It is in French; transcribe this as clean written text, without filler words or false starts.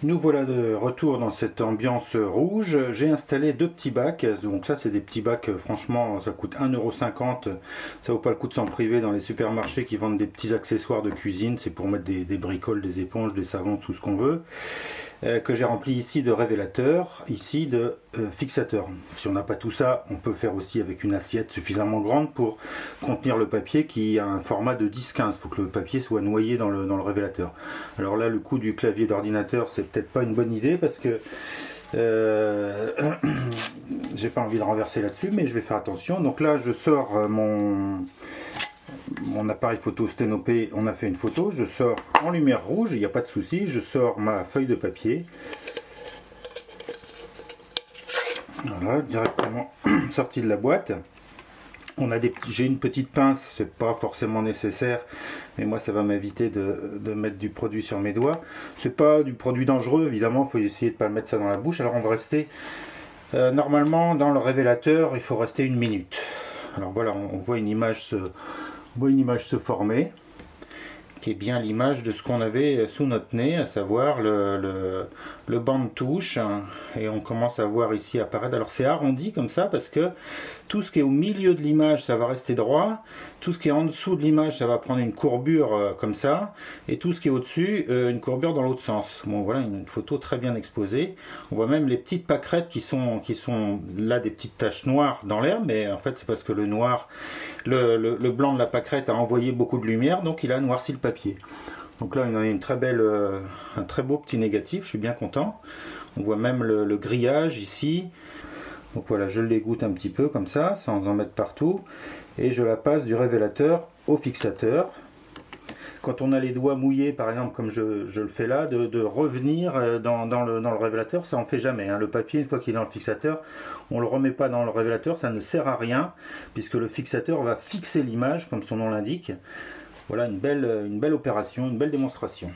Nous voilà de retour dans cette ambiance rouge. J'ai installé deux petits bacs. Donc ça c'est des petits bacs, franchement ça coûte 1,50 €. Ça vaut pas le coup de s'en priver dans les supermarchés qui vendent des petits accessoires de cuisine. C'est pour mettre des bricoles, des éponges, des savons, tout ce qu'on veut. Que j'ai rempli ici de révélateurs, ici de fixateurs. Si on n'a pas tout ça, on peut faire aussi avec une assiette suffisamment grande pour contenir le papier qui a un format de 10-15. Il faut que le papier soit noyé dans le révélateur. Alors là, le coup du clavier d'ordinateur, c'est peut-être pas une bonne idée parce que j'ai pas envie de renverser là-dessus, mais je vais faire attention. Donc là, je sors mon appareil photo Sténopé, on a fait une photo, je sors en lumière rouge, il n'y a pas de souci, je sors ma feuille de papier. Voilà, directement sorti de la boîte. J'ai une petite pince, c'est pas forcément nécessaire, mais moi ça va m'éviter de mettre du produit sur mes doigts. C'est pas du produit dangereux, évidemment, il faut essayer de pas mettre ça dans la bouche. Alors on va rester, normalement dans le révélateur, il faut rester 1 minute. Alors voilà, on voit une image se former, qui est bien l'image de ce qu'on avait sous notre nez, à savoir le banc de touche, et on commence à voir ici apparaître. Alors c'est arrondi comme ça parce que tout ce qui est au milieu de l'image ça va rester droit, tout ce qui est en dessous de l'image ça va prendre une courbure comme ça, et tout ce qui est au dessus une courbure dans l'autre sens. Bon voilà, une photo très bien exposée. On voit même les petites pâquerettes qui sont là, des petites taches noires dans l'herbe, mais en fait c'est parce que le noir, le blanc de la pâquerette a envoyé beaucoup de lumière, donc il a noirci le papier. Donc là on a une très belle, un très beau petit négatif, je suis bien content. On voit même le grillage ici. Donc voilà, je l'égoutte un petit peu comme ça, sans en mettre partout. Et je la passe du révélateur au fixateur. Quand on a les doigts mouillés, par exemple, comme je le fais là, de revenir dans le révélateur, ça on fait jamais. Le papier, une fois qu'il est dans le fixateur, on ne le remet pas dans le révélateur, ça ne sert à rien, puisque le fixateur va fixer l'image, comme son nom l'indique. Voilà une belle opération, une belle démonstration.